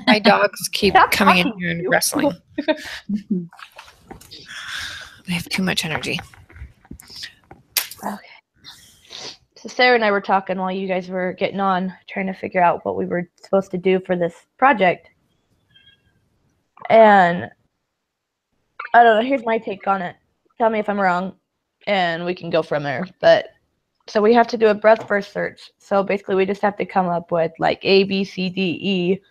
My dogs keep Stop coming in talking, here and you. wrestling. They have too much energy. Okay. So Sarah and I were talking while you guys were getting on, trying to figure out what we were supposed to do for this project. And I don't know, here's my take on it. Tell me if I'm wrong, and we can go from there. But so we have to do a breadth first search. So basically we just have to come up with like A, B, C, D, E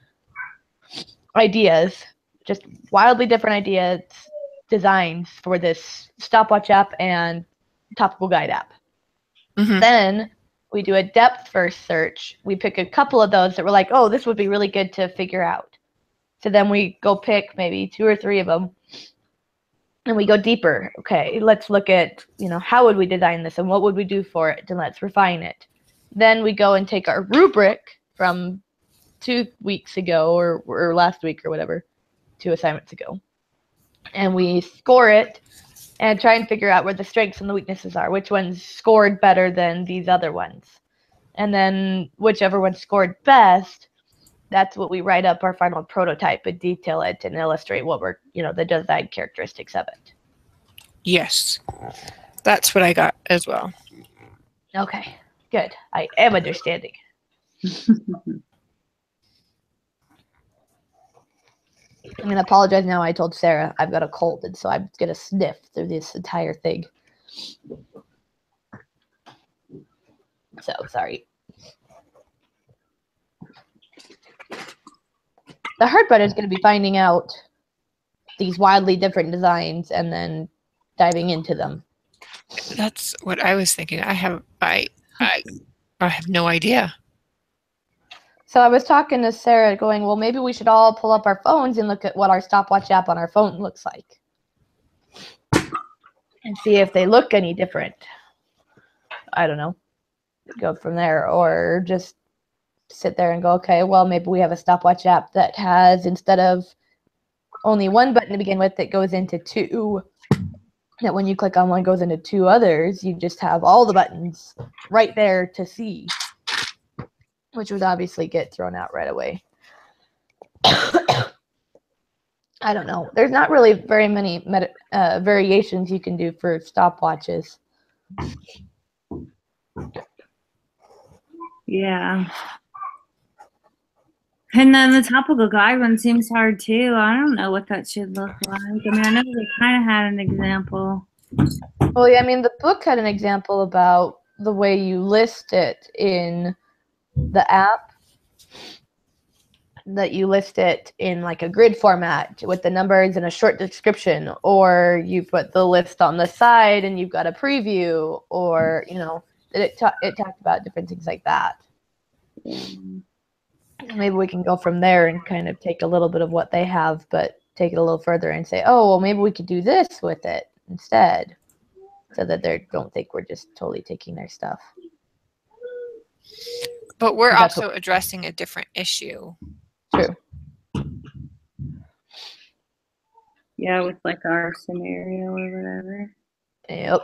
ideas, just wildly different ideas, designs for this stopwatch app and topical guide app. Mhm. Then we do a depth first search. We pick a couple of those that we're like, oh, this would be really good to figure out. So then we go pick maybe 2 or 3 of them, and we go deeper. Okay, let's look at, how would we design this and what would we do for it, and let's refine it. Then we go and take our rubric from 2 weeks ago or last week or whatever, 2 assignments ago, and we score it and try and figure out where the strengths and the weaknesses are, which ones scored better than these other ones. And then whichever one scored best, that's what we write up our final prototype and detail it and illustrate what we're, the design characteristics of it. Yes. That's what I got as well. Okay, good. I am understanding. I'm going to apologize now. I told Sarah I've got a cold, and so I'm going to sniff through this entire thing. So, sorry. The hard part is going to be finding out these wildly different designs and then diving into them. That's what I was thinking. I have no idea. So I was talking to Sarah going, well, maybe we should all pull up our phones and look at what our stopwatch app on our phone looks like and see if they look any different. I don't know. Go from there, or just sit there and go, okay, well, maybe we have a stopwatch app that has, instead of only one button to begin with, that goes into 2, that when you click on one goes into 2 others, you just have all the buttons right there to see, which would obviously get thrown out right away. I don't know. There's not really very many variations you can do for stopwatches. Yeah. And then the topical guide one seems hard too. I don't know what that should look like. I mean, I know they kind of had an example. Well, yeah, I mean, the book had an example about the way you list it in the app, that you list it in like a grid format with the numbers and a short description, or you put the list on the side and you've got a preview, or, it talked about different things like that. Maybe we can go from there and kind of take a little bit of what they have, but take it a little further and say, oh, well, maybe we could do this with it instead, so that they don't think we're just totally taking their stuff. But we're also addressing a different issue. True. Yeah, with like our scenario or whatever. Yep.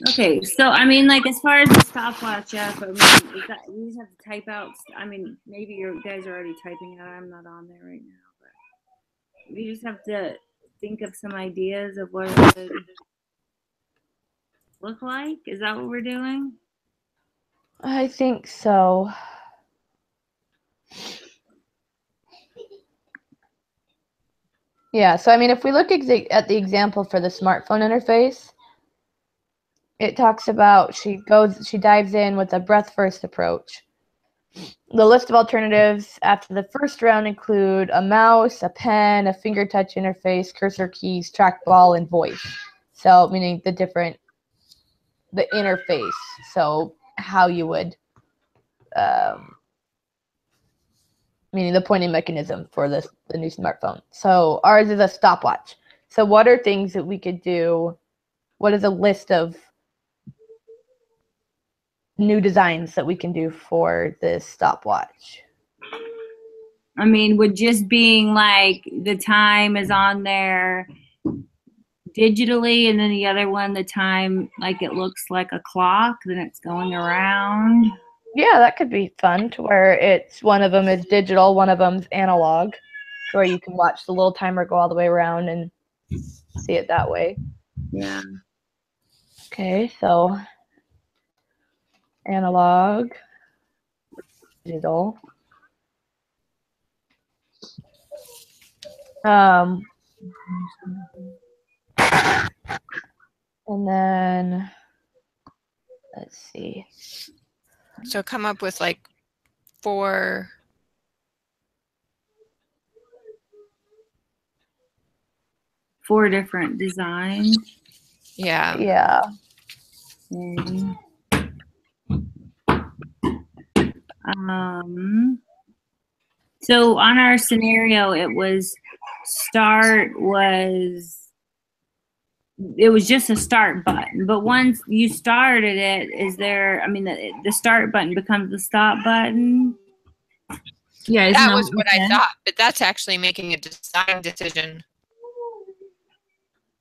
Okay, so I mean, like as far as the stopwatch app, I mean, is that you just have to type out? I mean, maybe you guys are already typing it out. I'm not on there right now, but you just have to think of some ideas of what it would look like. Is that what we're doing? I think so. Yeah, so I mean, if we look at the example for the smartphone interface, it talks about she dives in with a breadth first approach. The list of alternatives after the first round include a mouse, a pen, a finger touch interface, cursor keys, trackball, and voice. So meaning the interface. So how you would, meaning the pointing mechanism for the new smartphone. So ours is a stopwatch. So what are things that we could do? What is a list of new designs that we can do for this stopwatch? I mean, would just being like the time is on there digitally, and then the other one, the time, like it looks like a clock, then it's going around. Yeah, that could be fun to where it's one of them is digital, one of them's analog, to where you can watch the little timer go all the way around and see it that way. Yeah. Okay, so analog, digital. And then let's see. So come up with like 4. Four different designs. Yeah. Yeah. Okay. So on our scenario, it was just a start button. But once you started it, the start button becomes the stop button? Yeah, That was what I thought, but that's actually making a design decision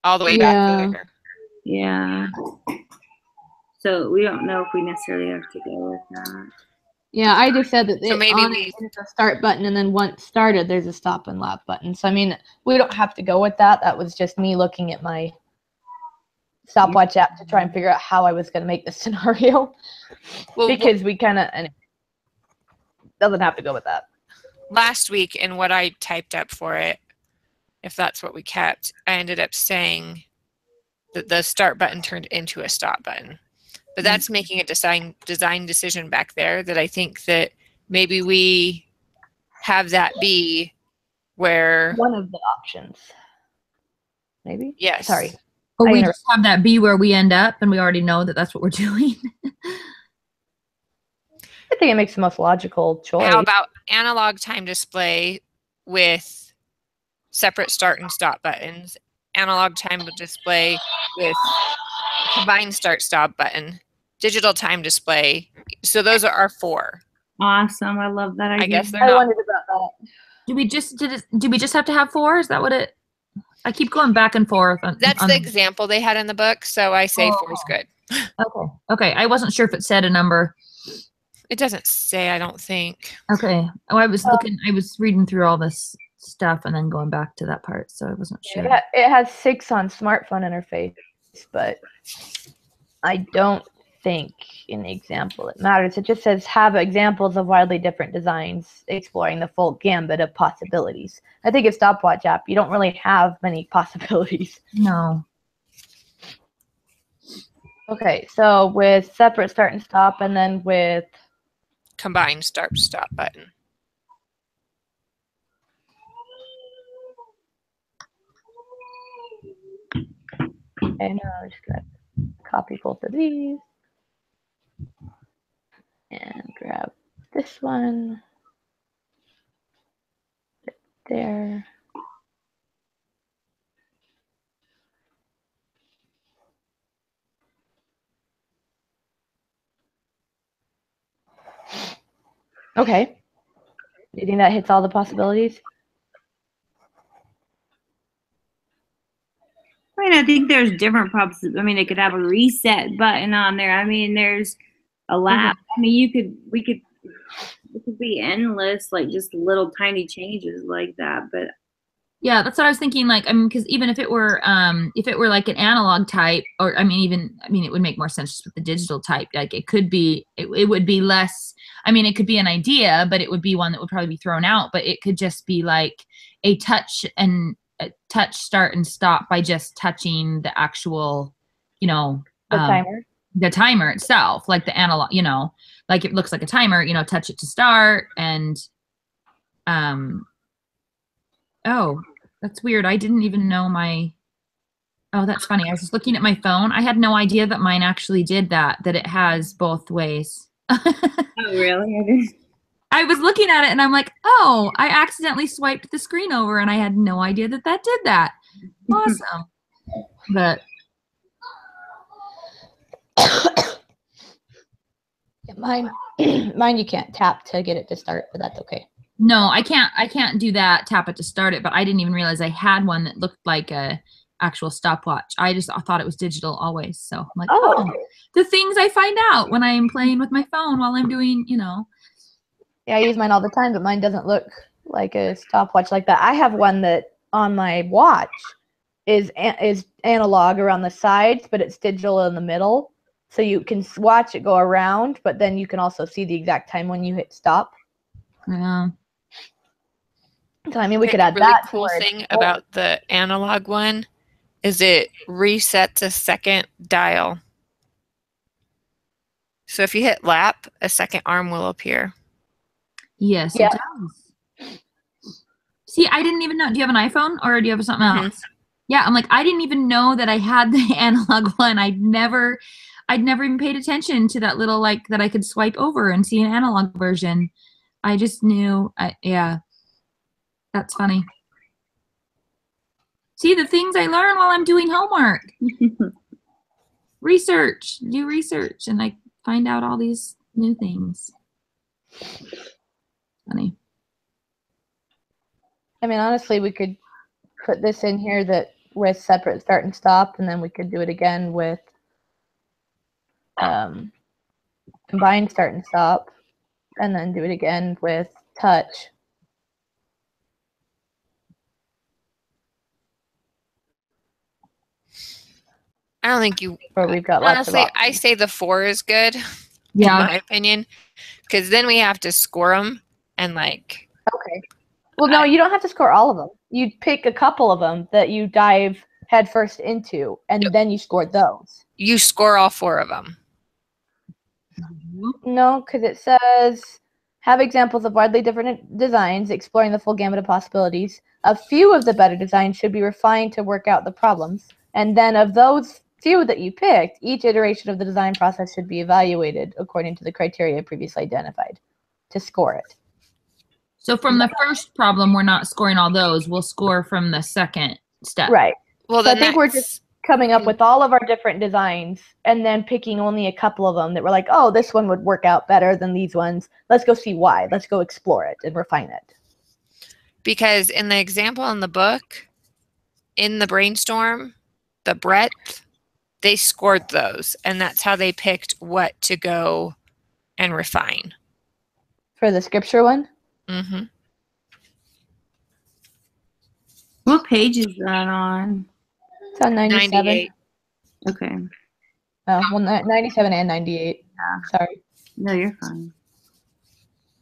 all the way back there. Yeah. So we don't know if we necessarily have to go with that. Yeah, I just said that So maybe it's a start button, and then once started, there's a stop and lap button. So I mean, we don't have to go with that. That was just me looking at my stopwatch app to try and figure out how I was going to make this scenario. Well, because we kind of, and it doesn't have to go with that. last week in what I typed up for it, if that's what we kept, I ended up saying that the start button turned into a stop button. But that's making a design decision back there that I think that maybe we have that be where One of the options. Maybe? yes. Sorry. Or I we inter- just have that be where we end up, and we already know that that's what we're doing. I think it makes the most logical choice. How about analog time display with separate start and stop buttons, analog time display with combined start stop button, digital time display. So those are our 4. Awesome. I love that idea. I guess they're I not. wondered about that. Do we just have to have 4? Is that what it? I keep going back and forth. That's the example they had in the book, so I say 4 is good. Okay. Okay. I wasn't sure if it said a number. It doesn't say, I don't think. Okay. Oh, I was reading through all this stuff and then going back to that part, so I wasn't sure. Yeah, it has 6 on smartphone interface, but I don't think in the example it matters. It just says have examples of wildly different designs exploring the full gambit of possibilities. I think it's stopwatch app. You don't really have many possibilities. No. Okay, so with separate start and stop, and then with Combined start stop button. and I'm just gonna copy both of these and grab this one there. Okay. Do you think that hits all the possibilities? I mean, I think there's different props. I mean, it could have a reset button on there. I mean, there's a lap. I mean, it could be endless, like just little tiny changes like that. But Yeah, that's what I was thinking. Like, I mean, because even if it were like an analog type, or it would make more sense just with the digital type. Like, it could be, it would be less. I mean, it could be an idea, but it would be one that would probably be thrown out. But it could just be like a touch start and stop by just touching the actual, The timer. the timer itself, like the analog, like it looks like a timer, touch it to start. And oh, that's weird. I didn't even know oh, that's funny. I was just looking at my phone. I had no idea that mine actually did that it has both ways. oh, really? I didn't. I was looking at it and I'm like, oh, I accidentally swiped the screen over and I had no idea that did that. Awesome. But Yeah, mine you can't tap to get it to start, but that's okay. no, I can't do that, tap it to start it, but I didn't even realize I had one that looked like a actual stopwatch. I thought it was digital always. So I'm like, Oh, oh, the things I find out when I'm playing with my phone while I'm doing, yeah, I use mine all the time, but mine doesn't look like a stopwatch like that. I have one that on my watch is analog around the sides, but it's digital in the middle. So you can watch it go around, but then you can also see the exact time when you hit stop. Yeah. So I mean, we The could add really that. to cool our- thing about the analog one is it resets a second dial. So if you hit lap, a second arm will appear. Yes, Yeah. it does. See, I didn't even know. Do you have an iPhone or do you have something Mhm. else? Yeah, I'm like, I didn't even know that I had the analog one. I'd never even paid attention to that little that I could swipe over and see an analog version. I just knew. Yeah, that's funny. See the things I learn while I'm doing homework. Do research, and I find out all these new things. Funny. I mean, honestly, we could put this in here that with separate start and stop, and then we could do it again with combined start and stop, and then do it again with touch. I don't think you. Where we've got lots of Honestly, options. I say the 4 is good, in Yeah. my opinion, because then we have to score them and Okay. Well, no, you don't have to score all of them. You pick a couple of them that you dive headfirst into, and Yep. then you score those. you score all 4 of them. No, because it says have examples of widely different designs exploring the full gamut of possibilities. A few of the better designs should be refined to work out the problems. And then of those few that you picked, each iteration of the design process should be evaluated according to the criteria previously identified to score it. So from the first problem, we're not scoring all those. We'll score from the second step. Right. Well, So I then think we're that's- just coming up with all of our different designs and then picking only a couple of them that we're like, oh, this one would work out better than these ones. Let's go see why. Let's go explore it and refine it. because in the example in the book, in the brainstorm, the breadth, they scored those, and that's how they picked what to go and refine. For the scripture one? Mm-hmm. What page is that on? It's on 97. 98. Okay. Oh, well, 97 and 98. Sorry. No, you're fine.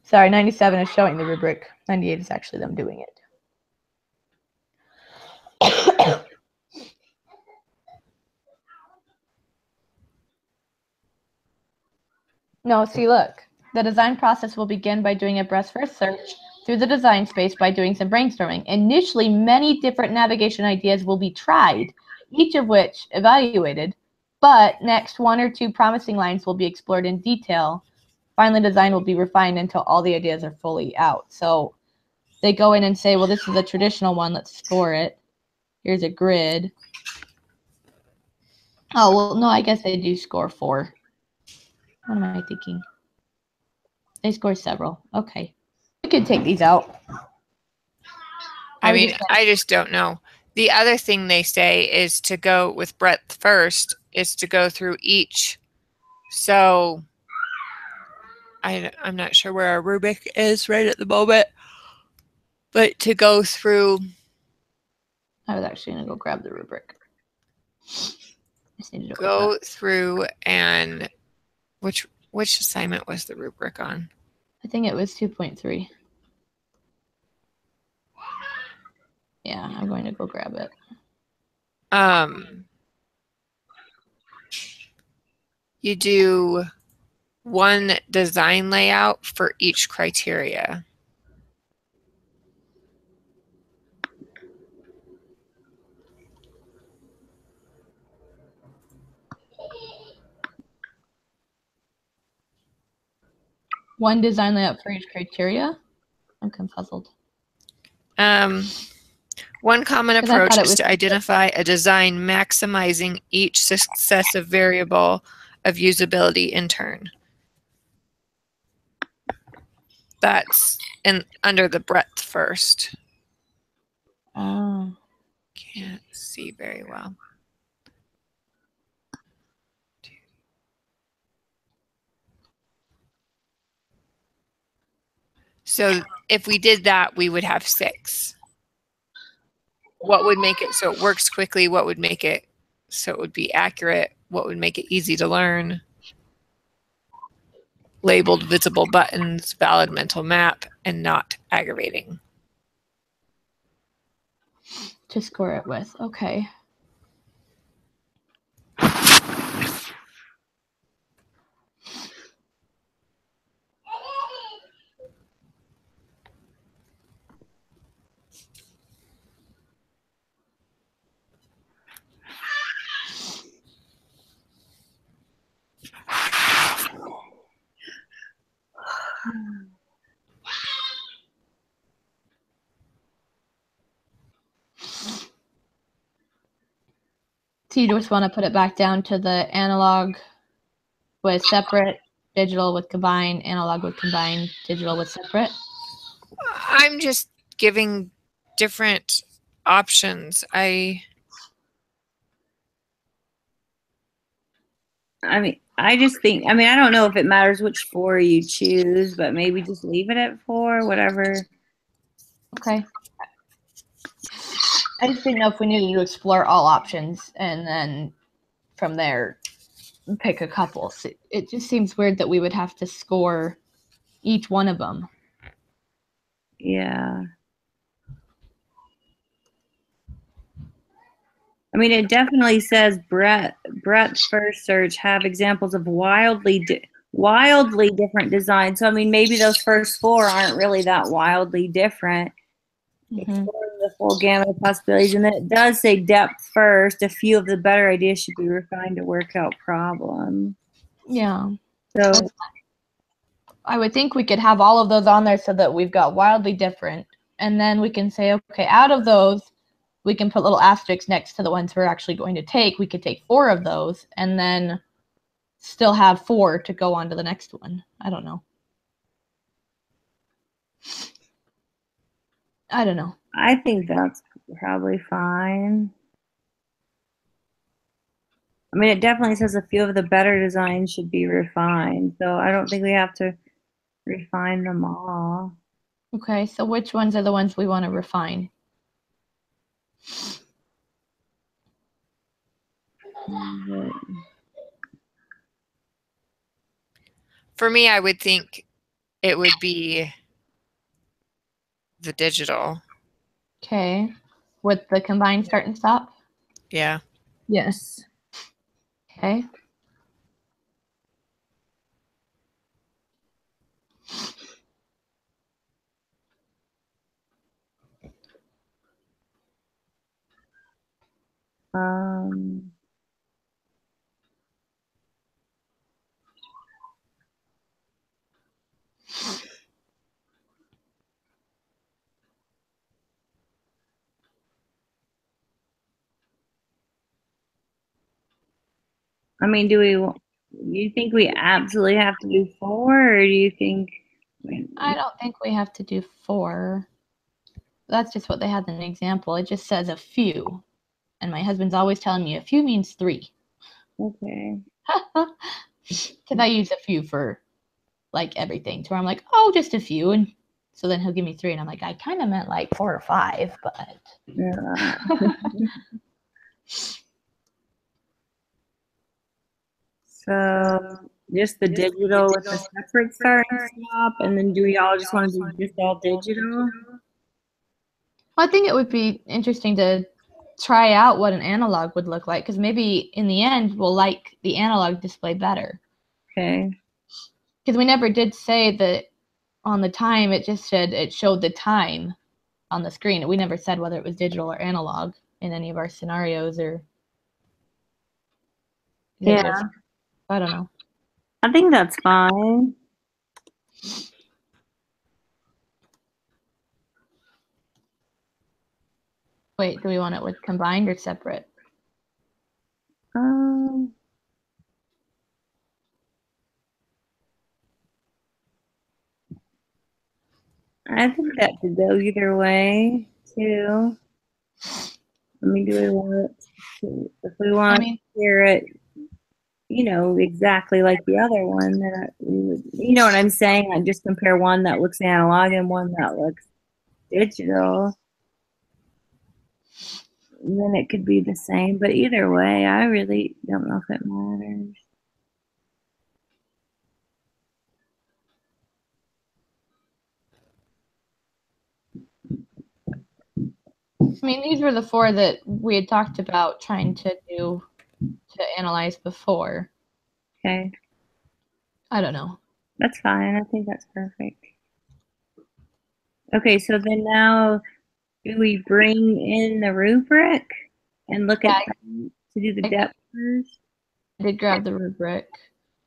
Sorry, 97 is showing the rubric. 98 is actually them doing it. No, see, look. The design process will begin by doing a breadth-first search through the design space by doing some brainstorming. Initially, many different navigation ideas will be tried, each of which evaluated, but next 1 or 2 promising lines will be explored in detail. Finally, design will be refined until all the ideas are fully out. So they go in and say, well, this is a traditional one. Let's score it. Here's a grid. Oh, well, no, I guess they do score 4. What am I thinking? They score several. Okay. We could take these out. I mean, I just don't know. The other thing they say is to go with breadth first, is to go through each. So I'm not sure where our rubric is right at the moment, but to go through. I was actually going to go grab the rubric. Just needed to open Go up. through and which assignment was the rubric on? I think it was 2.3. Yeah, I'm going to go grab it. You do one design layout for each criteria. One design layout for each criteria? I'm confuzzled. One common 'Cause I approach thought it is was- to identify a design maximizing each successive variable of usability in turn. That's under the breadth first. Oh. Can't see very well. So if we did that, we would have 6. What would make it so it works quickly? What would make it so it would be accurate? What would make it easy to learn? Labeled visible buttons, valid mental map, and not aggravating. To score it with. Okay. So you just want to put it back down to the analog with separate, digital with combined, analog with combined, digital with separate? I'm just giving different options. I mean, I just think, I mean, I don't know if it matters which 4 you choose, but maybe just leave it at 4, whatever. Okay. I just didn't know if we needed to explore all options and then from there pick a couple. So it just seems weird that we would have to score each one of them. Yeah. I mean, it definitely says breadth first search have examples of wildly different designs. So I mean, maybe those first 4 aren't really that wildly different. Exploring the full gamut of possibilities, and then it does say depth first. A few of the better ideas should be refined to work out problems. Yeah. So I would think we could have all of those on there so that we've got wildly different, and then we can say, okay, out of those, we can put little asterisks next to the ones we're actually going to take. We could take 4 of those and then still have 4 to go on to the next one. I don't know. I don't know. I think that's probably fine. I mean, it definitely says a few of the better designs should be refined. So I don't think we have to refine them all. Okay, so which ones are the ones we want to refine? For me, I would think it would be the digital. Okay, with the combined start and stop? Yeah. Yes. Okay. I mean, do you think we absolutely have to do 4, or do you think? I don't think we have to do 4. That's just what they had in the example. It just says a few. And my husband's always telling me a few means 3. Okay. Because I use a few for like everything. To where I'm like, oh, just a few. And so then he'll give me 3. And I'm like, I kind of meant like 4 or 5, but. Yeah. So just the digital with the separate start and stop, and then do we all just want to do just all digital? Well, I think it would be interesting to try out what an analog would look like, because maybe in the end we'll like the analog display better. Okay. Because we never did say that on the time, it just said it showed the time on the screen. We never said whether it was digital or analog in any of our scenarios, or Yeah. I don't know. I think that's fine. Wait, do we want it with combined or separate? I think that could go either way too. I I mean, do we want to, if we want I mean, to hear it, you know, exactly like the other one, then we would, you know what I'm saying? Like just compare one that looks analog and one that looks digital. And then it could be the same, but either way, I really don't know if it matters. these were the four that we had talked about trying to do to analyze before. Okay, I don't know. that's fine. I think that's perfect. Okay, so then now do we bring in the rubric and look at them to do the depth first? I did grab the rubric,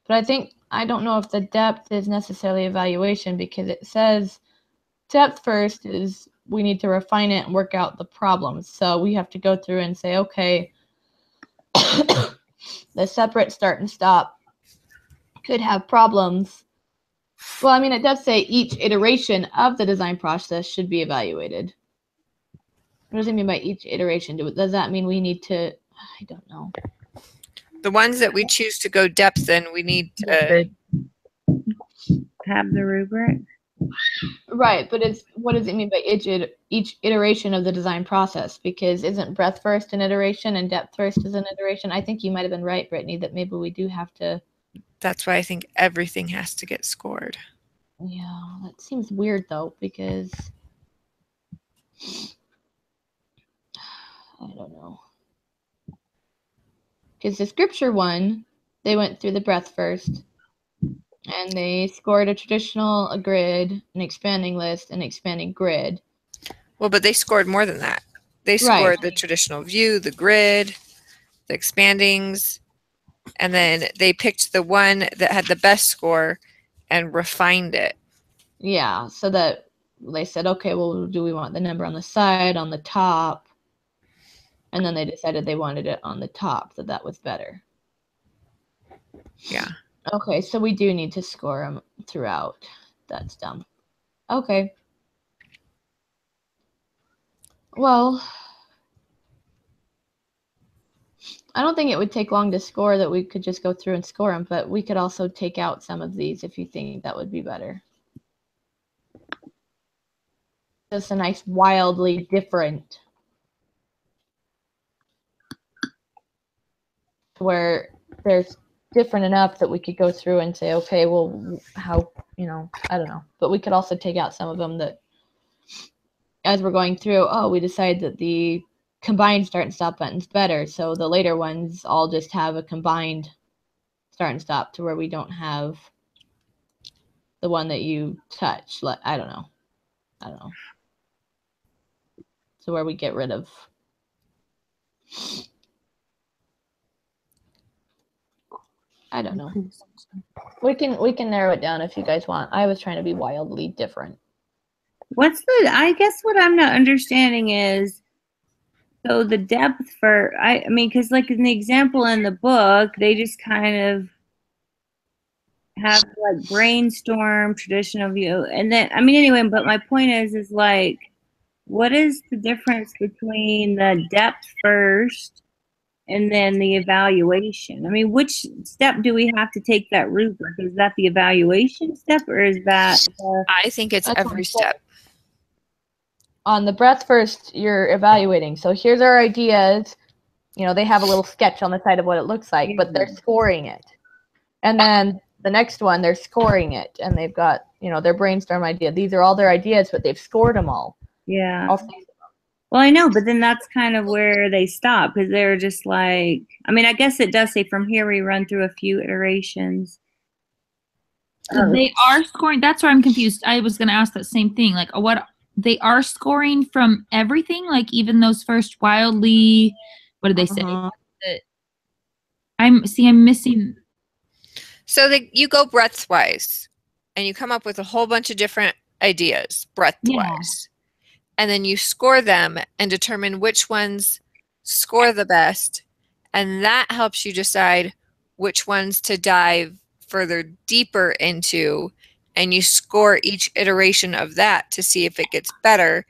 but I don't know if the depth is necessarily evaluation because it says depth first is we need to refine it and work out the problems. So we have to go through and say, okay, the separate start and stop could have problems. Well, I mean, it does say each iteration of the design process should be evaluated. What does it mean by each iteration? Does that mean we need to, I don't know. The ones that we choose to go depth in, we need to. Have the rubric? Right, but what does it mean by each iteration of the design process? Because isn't breadth first an iteration and depth first is an iteration? I think you might have been right, Brittany, that maybe we do have to. That's why I think everything has to get scored. Yeah, that seems weird though, because I don't know. Because the scripture one, they went through the breadth first. And they scored a traditional, a grid, an expanding list, an expanding grid. Well, but they scored more than that. They scored the traditional view, the grid, the expandings, and then they picked the one that had the best score and refined it. Yeah, so that they said, okay, well, do we want the number on the side, on the top? And then they decided they wanted it on the top, that was better. Yeah. Okay, so we do need to score them throughout. That's dumb. Okay. Well, I don't think it would take long to score that we could just go through and score them, but we could also take out some of these if you think that would be better. Just a nice, wildly different. Where there's different enough that we could go through and say, okay, well, how, I don't know. But we could also take out some of them that, as we're going through, we decide that the combined start and stop button's better. So the later ones all just have a combined start and stop to where we don't have the one that you touch. I don't know. So where we get rid of. I don't know. We can narrow it down if you guys want. I was trying to be wildly different. I guess what I'm not understanding is, so the depth I mean, because like in the example in the book, they just kind of have like brainstorm, traditional view, and then, I mean, anyway, but my point is like, what is the difference between the depth first and then the evaluation? I mean, which step do we have to take that rubric? Is that the evaluation step, or is that I think it's every step. On the breadth first, you're evaluating. So here's our ideas. They have a little sketch on the side of what it looks like, but they're scoring it. And then the next one, they're scoring it, and they've got, their brainstorm idea. These are all their ideas, but they've scored them all. Yeah. Well, I know, but then that's kind of where they stop, because they're just like, I mean, I guess it does say from here we run through a few iterations. They are scoring. That's where I'm confused. I was going to ask that same thing. Like, what they are scoring from everything, like even those first wildly, what did they say? I'm missing. So you go breadth-wise, and you come up with a whole bunch of different ideas, breadth-wise. And then you score them and determine which ones score the best. And that helps you decide which ones to dive further deeper into. And you score each iteration of that to see if it gets better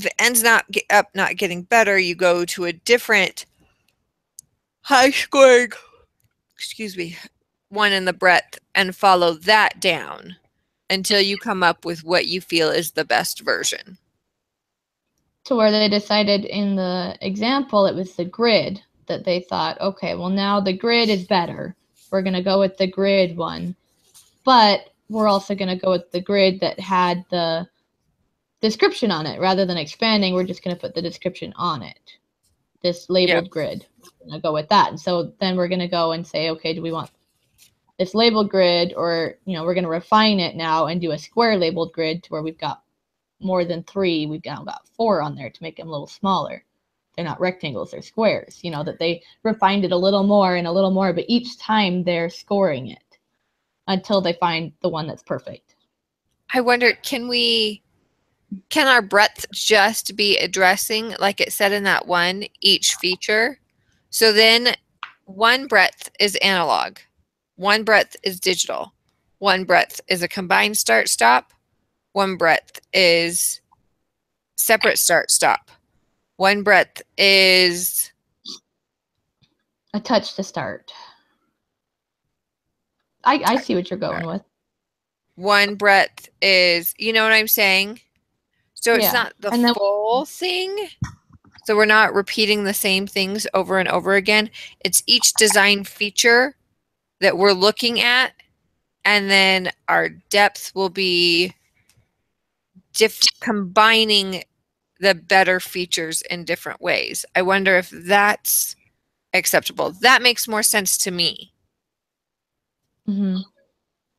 if it ends not getting better, you go to a different high scoring, excuse me, one in the breadth and follow that down until you come up with what you feel is the best version. To where they decided in the example, it was the grid that they thought, okay, well, now the grid is better. We're going to go with the grid one. But we're also going to go with the grid that had the description on it. Rather than expanding, we're just going to put the description on it. This labeled grid. We're going to go with that. And so then we're going to go and say, okay, do we want this labeled grid, or, you know, we're going to refine it now and do a square labeled grid to where we've got more than 3. We've now got 4 on there to make them a little smaller. They're not rectangles, they're squares. You know, that they refined it a little more and a little more, but each time they're scoring it until they find the one that's perfect. I wonder, can our breadth just be addressing, like it said in that one, each feature? So then one breadth is analog, one breadth is digital, one breadth is a combined start stop, one breadth is separate start stop, one breadth is a touch to start. I see what you're going with. One breadth is, you know what I'm saying? So it's not the full thing. So we're not repeating the same things over and over again. It's each design feature that we're looking at, and then our depth will be combining the better features in different ways. I wonder if that's acceptable. That makes more sense to me. Mm-hmm.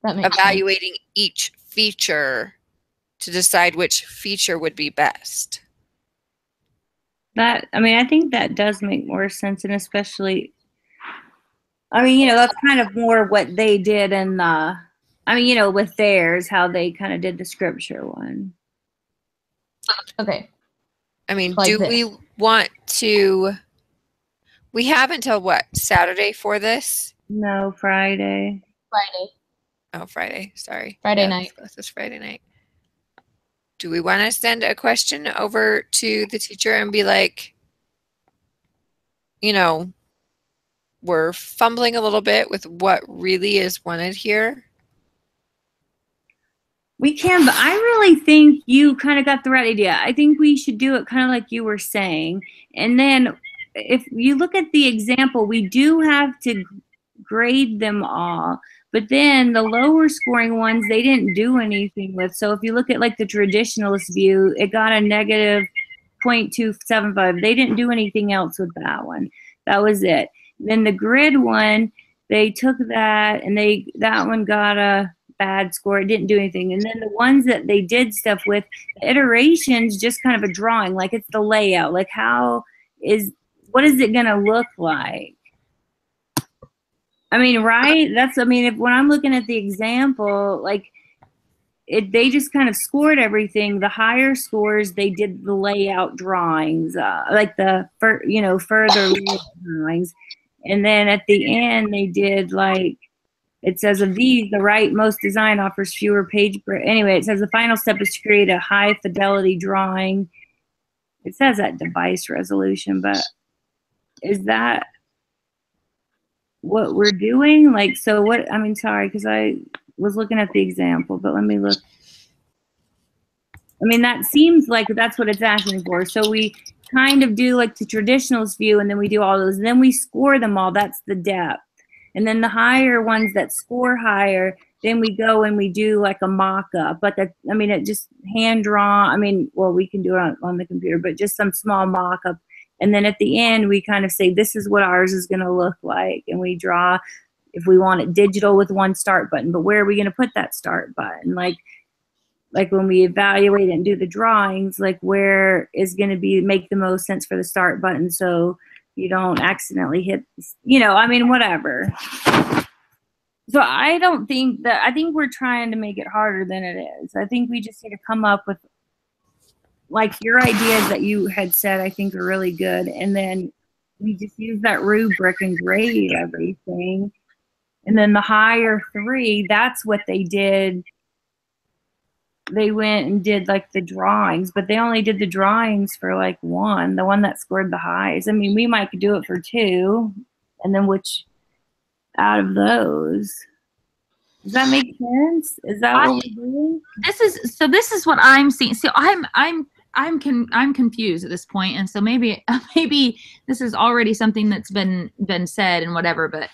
That makes Evaluating each feature to decide which feature would be best. That, I mean, I think that does make more sense, and especially, I mean, you know, that's kind of more what they did in the, I mean, you know, with theirs, how they kind of did the scripture one. Okay. I mean, Like do this. we want to, we have until what, Saturday for this? No, Friday. Friday. Oh, Friday, sorry. Friday night. This is Friday night. Do we want to send a question over to the teacher and be like, you know, we're fumbling a little bit with what really is wanted here? We can, but I really think you kind of got the right idea. I think we should do it kind of like you were saying. And then if you look at the example, we do have to grade them all. But then the lower scoring ones, they didn't do anything with. So if you look at like the traditionalist view, it got a negative 0.275. They didn't do anything else with that one. That was it. Then the grid one, they took that and that one got a bad score. It didn't do anything. And then the ones that they did stuff with, the iterations, just kind of a drawing, like it's the layout. Like what is it gonna look like? I mean, right? When I'm looking at the example, like they just kind of scored everything. The higher scores, they did the layout drawings, like the further drawings. And then at the end, they did like, it says of these, the rightmost design offers fewer page breaks. Anyway, it says the final step is to create a high fidelity drawing. It says that device resolution, but is that what we're doing? Like, so what, I mean, sorry, because I was looking at the example, but let me look. I mean, that seems like that's what it's asking for. So we kind of do like the traditionalist view, and then we do all those, and then we score them all. That's the depth. And then the higher ones that score higher, then we go and we do like a mock-up. But that, I mean, it just hand draw. I mean, well, we can do it on the computer, but just some small mock-up. And then at the end, we kind of say, this is what ours is going to look like. And we draw, if we want it digital with one start button, but where are we going to put that start button? Like when we evaluate and do the drawings, like where is going to make the most sense for the start button so you don't accidentally hit, I mean, whatever. So I think we're trying to make it harder than it is. I think we just need to come up with, like, your ideas that you had said, I think are really good. And then we just use that rubric and grade everything. And then the higher 3, that's what they did they went and did like the drawings, but they only did the drawings for like one, the one that scored the highest. I mean, we might could do it for two, and then which out of those? Does that make sense? Is that what we're doing? This is what I'm seeing. So I'm confused at this point, and so maybe this is already something that's been said and whatever, but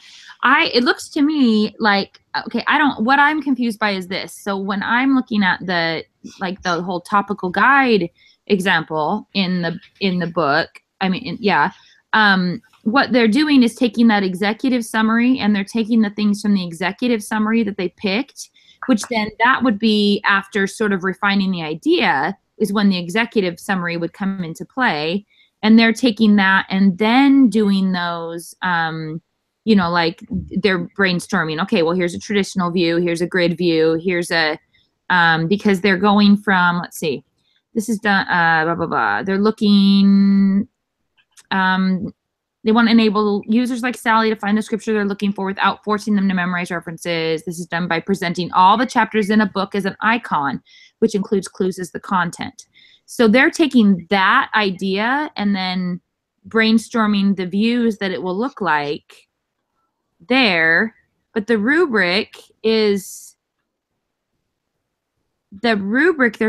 it looks to me like, okay, what I'm confused by is this. So when I'm looking at the whole topical guide example in the book, I mean, what they're doing is taking that executive summary, and they're taking the things from the executive summary that they picked, which then that would be after sort of refining the idea is when the executive summary would come into play. And they're taking that and then doing those, like they're brainstorming. Okay, well, here's a traditional view. Here's a grid view. Here's a, because they're going from, let's see, this is done, blah, blah, blah. They're looking, they want to enable users like Sally to find the scripture they're looking for without forcing them to memorize references. This is done by presenting all the chapters in a book as an icon, which includes clues as the content. So they're taking that idea and then brainstorming the views that it will look like there. But the rubric they're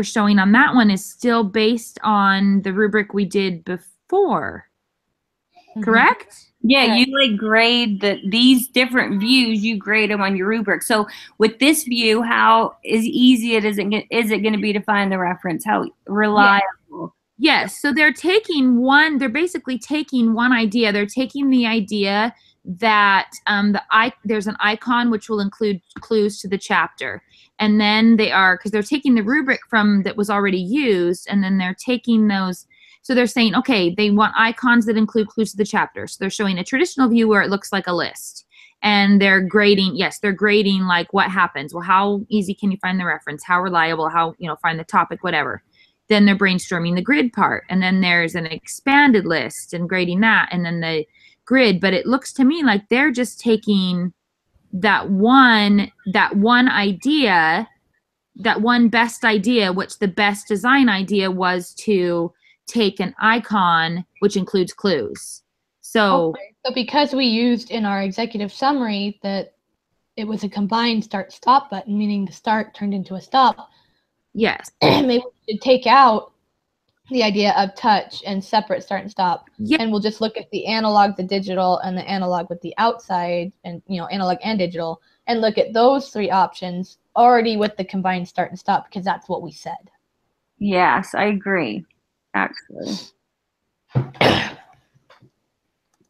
showing on that one is still based on the rubric we did before. Correct? Yeah, you like grade these different views, you grade them on your rubric. So with this view, how easy is it going to be to find the reference? How reliable? Yes. So they're basically taking one idea. They're taking the idea that there's an icon which will include clues to the chapter. And then because they're taking the rubric that was already used, and then they're taking those. So they're saying, okay, they want icons that include clues to the chapter. So they're showing a traditional view where it looks like a list. And they're grading, like what happens. Well, how easy can you find the reference? How reliable? How, find the topic, whatever. Then they're brainstorming the grid part. And then there's an expanded list and grading that. And then the grid. But it looks to me like they're just taking that one idea, that one best idea, which the best design idea was to take an icon which includes clues. So because we used in our executive summary that it was a combined start-stop button, meaning the start turned into a stop. Yes. Maybe we should take out the idea of touch and separate start and stop. Yeah. And we'll just look at the analog, the digital, and the analog with the outside, and analog and digital, and look at those three options already with the combined start and stop, because that's what we said. Yes, I agree. Actually.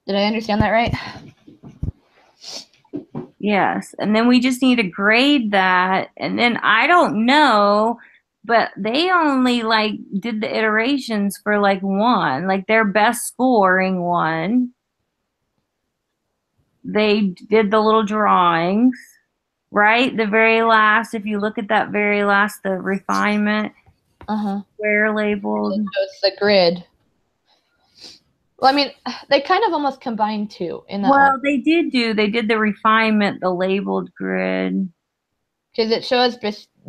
Did I understand that right? Yes. And then we just need to grade that. And then I don't know, but they only did the iterations for one, their best scoring one. They did the little drawings, right? The very last, if you look at that very last, the refinement. Square labeled. So it's the grid. Well, I mean, they kind of almost combined two in that. Well, they did the refinement, the labeled grid. Because it shows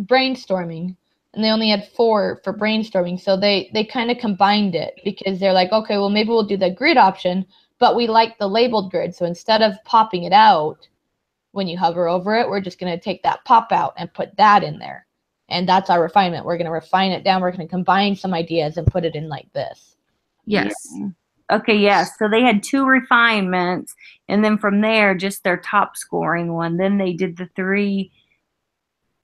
brainstorming, and they only had 4 for brainstorming, so they kind of combined it, because they're like, okay, well, maybe we'll do the grid option, but we like the labeled grid, so instead of popping it out when you hover over it, we're just going to take that pop out and put that in there. And that's our refinement. We're going to refine it down. We're going to combine some ideas and put it in like this. Yes. Yeah. Okay, yes. So they had 2 refinements, and then from there, just their top scoring one. Then they did the 3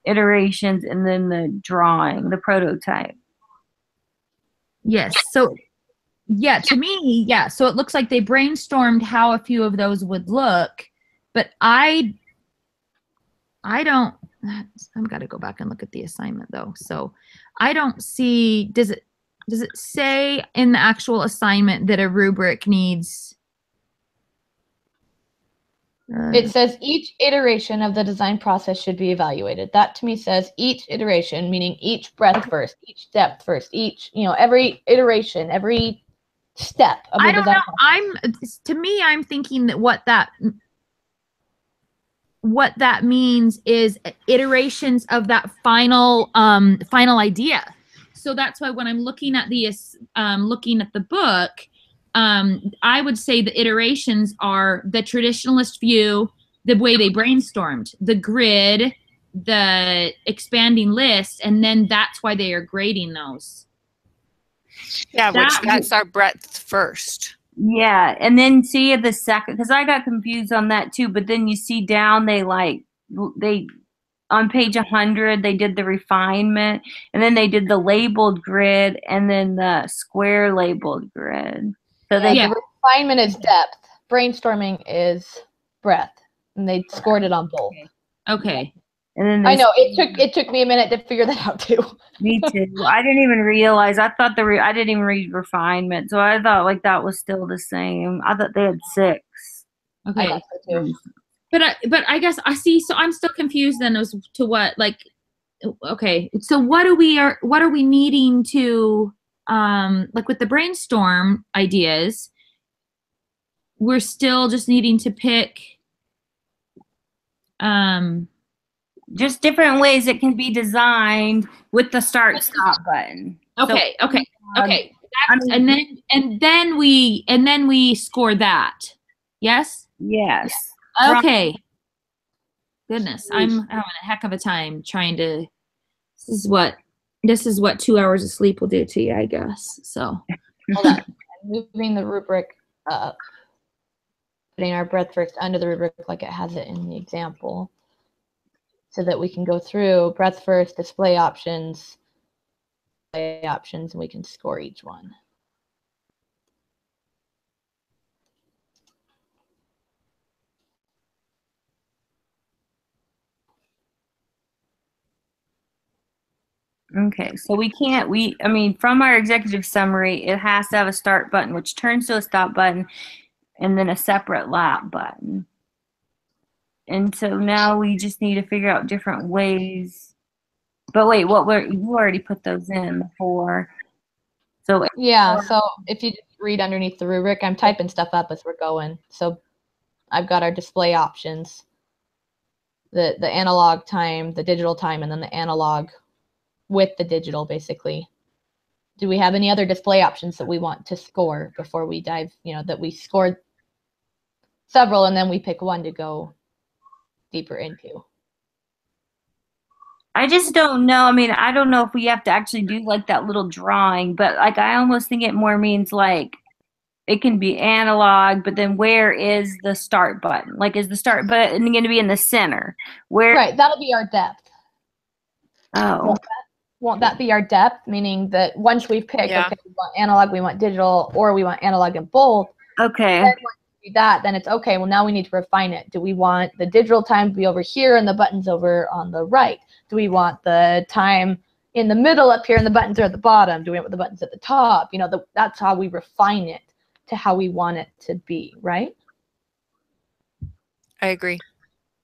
iterations, and then the drawing, the prototype. Yes. So, to me, so it looks like they brainstormed how a few of those would look, but I've got to go back and look at the assignment though. So I don't see, does it say in the actual assignment that a rubric needs? It says each iteration of the design process should be evaluated. That to me says each iteration, meaning each breadth first, each depth first, each, every iteration, every step of the design process. To me, I'm thinking that what what that means is iterations of that final idea. So that's why when I'm looking at the book, I would say the iterations are the traditionalist view, the way they brainstormed, the grid, the expanding list, and then that's why they are grading those. Yeah, that's our breadth first. Yeah, and then see the second, because I got confused on that too. But then you see down, they on page 100 they did the refinement, and then they did the labeled grid, and then the square labeled grid. So the refinement is depth, brainstorming is breadth, and they scored it on both. Okay. And then I know it took me a minute to figure that out too. Me too. I didn't even realize. I thought I didn't even read refinement, so I thought like that was still the same. I thought they had 6. Okay. I thought so too. But I guess I see. So I'm still confused then as to what, like. Okay. So what are we needing to like with the brainstorm ideas? We're still just needing to pick just different ways it can be designed with the start stop button. Okay. So, Okay. Okay. I mean, and then we score that. Yes? Yes. Okay. Goodness, I'm having a heck of a time trying to. This is what 2 hours of sleep will do to you, I guess. So Hold on. I'm moving the rubric up. Putting our breadth first under the rubric like it has it in the example, so that we can go through breadth first, display options, and we can score each one. Okay, so I mean, from our executive summary, it has to have a start button, which turns to a stop button, and then a separate lap button. And so now we just need to figure out different ways. But wait, you already put those in before. So yeah, so if you just read underneath the rubric, I'm typing stuff up as we're going. So I've got our display options, the analog time, the digital time, and then the analog with the digital, basically. Do we have any other display options that we want to score before we dive, that we scored several and then we pick one to go deeper into? I just don't know. I mean, I don't know if we have to actually do like that little drawing, but like I almost think it more means like it can be analog, but then where is the start button? Like, is the start button going to be in the center? Right, that'll be our depth. Oh. Won't that be our depth? Meaning that once we've picked, okay, we want analog, we want digital, or we want analog and both. Okay. Then once we do that, then it's okay. Well, now we need to refine it. Do we want the digital time to be over here and the buttons over on the right? Do we want the time in the middle up here and the buttons are at the bottom? Do we want the buttons at the top? That's how we refine it to how we want it to be, right? I agree.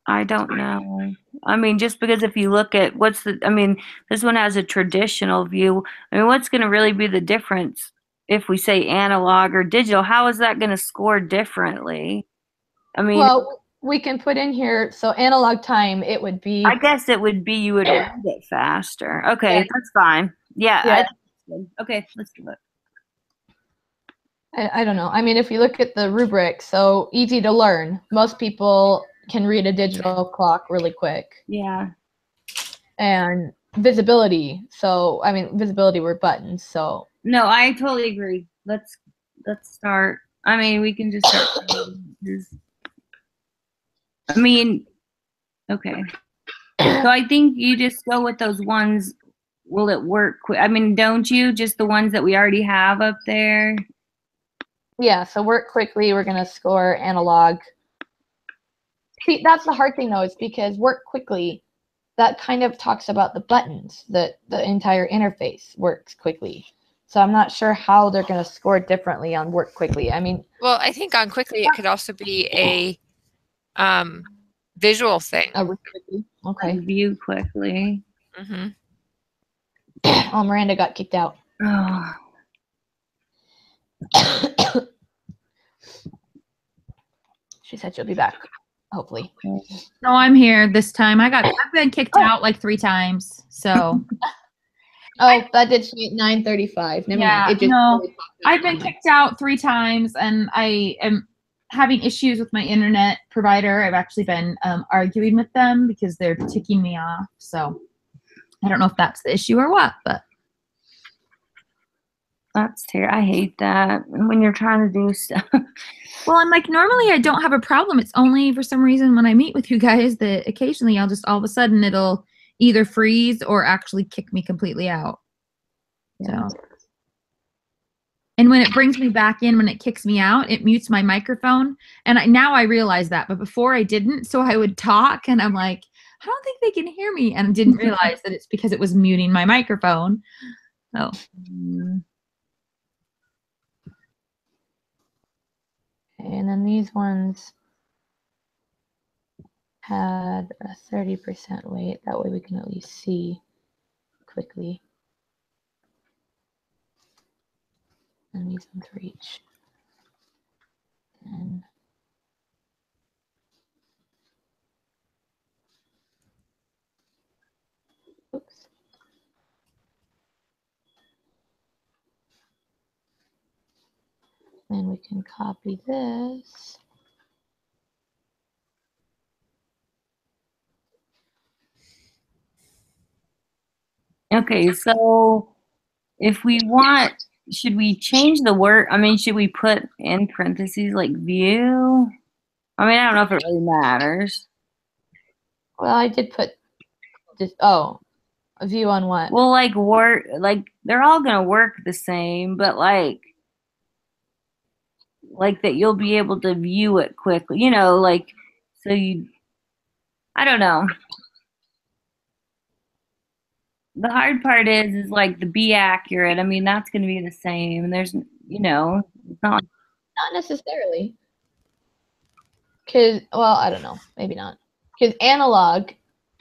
I don't know. I mean, just because if you look at this one has a traditional view. I mean, what's going to really be the difference if we say analog or digital? How is that going to score differently? I mean, well, we can put in here, so analog time, it would be. I guess it would be you would read it faster. Okay, that's fine. Yeah. Okay, let's do it. I don't know. I mean, if you look at the rubric, so easy to learn. Most people can read a digital clock really quick. Yeah. And visibility. So, I mean, visibility were buttons. So. No, I totally agree. Let's start. I mean, we can just start. I mean, okay. So I think you just go with those ones. Will it work? I mean, don't you? Just the ones that we already have up there. Yeah. So work quickly. We're going to score analog. See, that's the hard thing, though, is because work quickly, that kind of talks about the buttons, that the entire interface works quickly. So I'm not sure how they're going to score differently on work quickly. I mean, well, I think on quickly it could also be a visual thing. Okay. View quickly. Mm-hmm. Oh, Miranda got kicked out. Oh. She said she'll be back. hopefully. No, I'm here this time. I've been kicked out like 3 times. So Oh, that did say 9:35. Never yeah, mind. It just no, really popped up I've been on my- kicked out 3 times, and I am having issues with my internet provider. I've actually been arguing with them because they're ticking me off. So I don't know if that's the issue or what, but That's terrible. I hate that when you're trying to do stuff. well, I'm like, normally I don't have a problem. It's only for some reason when I meet with you guys that occasionally I'll just all of a sudden it'll either freeze or actually kick me completely out. Yeah. So, and when it brings me back in, when it kicks me out, it mutes my microphone. And now I realize that, but before I didn't. So I would talk and I'm like, I don't think they can hear me. And I didn't realize that it's because it was muting my microphone. So. And then these ones had a 30% weight. That way we can at least see quickly. And these ones reach. And oops. And we can copy this. Okay, so if we want, should we change the word? I mean, should we put in parentheses like view? I mean, I don't know if it really matters. Well, I did put just, oh, a view on what? Well, like work, like they're all gonna work the same, but like that you'll be able to view it quickly, you know, like so you. I don't know. The hard part is like the be accurate. I mean, that's gonna be the same. And there's, you know, it's not. Not necessarily. Because, well, I don't know. Maybe not. Because analog,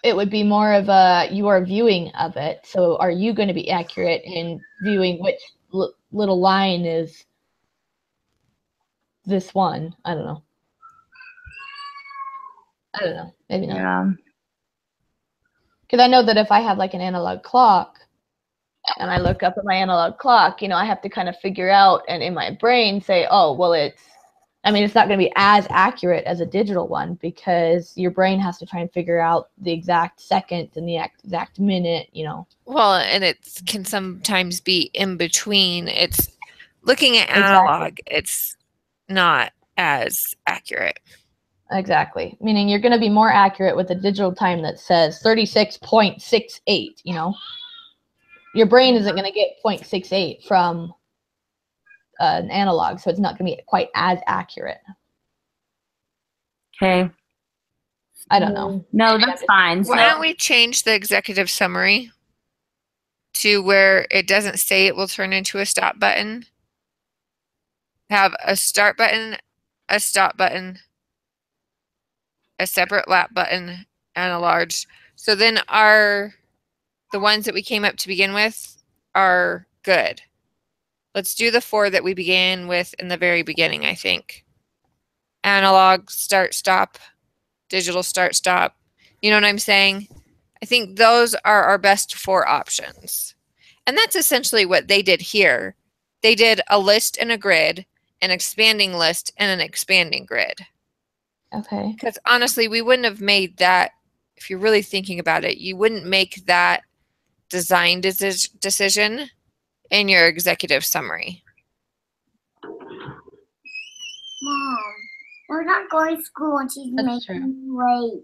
it would be more of a you are viewing of it. So are you going to be accurate in viewing which little line is this one? I don't know. I don't know. Maybe not. Yeah. Because I know that if I have like an analog clock and I look up at my analog clock, you know, I have to kind of figure out and in my brain say, oh, well, it's not going to be as accurate as a digital one because your brain has to try and figure out the exact second and the exact minute, you know. Well, and it can sometimes be in between. It's looking at Exactly. analog, it's not as accurate. Exactly. Meaning you're going to be more accurate with a digital time that says 36.68, you know. Your brain isn't going to get 0.68 from an analog, so it's not going to be quite as accurate. Okay. I don't know. No, that's fine. Why don't we change the executive summary to where it doesn't say it will turn into a stop button? Have a start button, a stop button, a separate lap button, and a large. So then the ones that we came up to begin with are good. Let's do the 4 that we began with in the very beginning, I think. Analog, start, stop, digital, start, stop. You know what I'm saying? I think those are our best 4 options. And that's essentially what they did here. They did a list and a grid, an expanding list, and an expanding grid. Okay. Because honestly, we wouldn't have made that, if you're really thinking about it, you wouldn't make that design decision in your executive summary. Mom, we're not going to school and she's That's making true. me wait.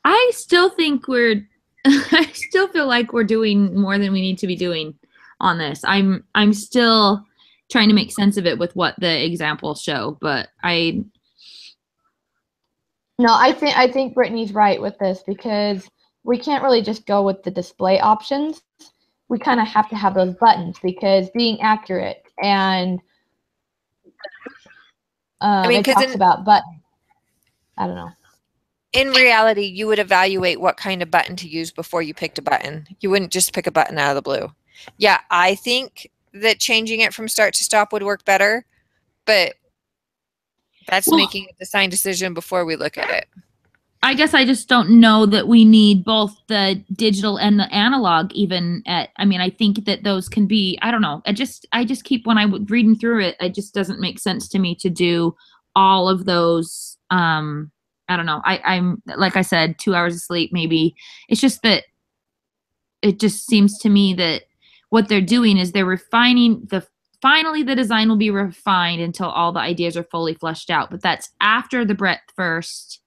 I still think I still feel like we're doing more than we need to be doing on this. I'm still trying to make sense of it with what the examples show, but No, I think Brittany's right with this because we can't really just go with the display options. We kind of have to have those buttons because being accurate and it talks about buttons. I don't know. In reality, you would evaluate what kind of button to use before you picked a button. You wouldn't just pick a button out of the blue. Yeah, I think that changing it from start to stop would work better, but that's Well- making a design decision before we look at it. I guess I just don't know that we need both the digital and the analog even at, I mean, I think that those can be, I don't know. I just keep, when I was reading through it, it just doesn't make sense to me to do all of those. I don't know. I'm, like I said, 2 hours of sleep, maybe. It's just that it just seems to me that what they're doing is they're refining finally the design will be refined until all the ideas are fully fleshed out. But that's after the breadth first.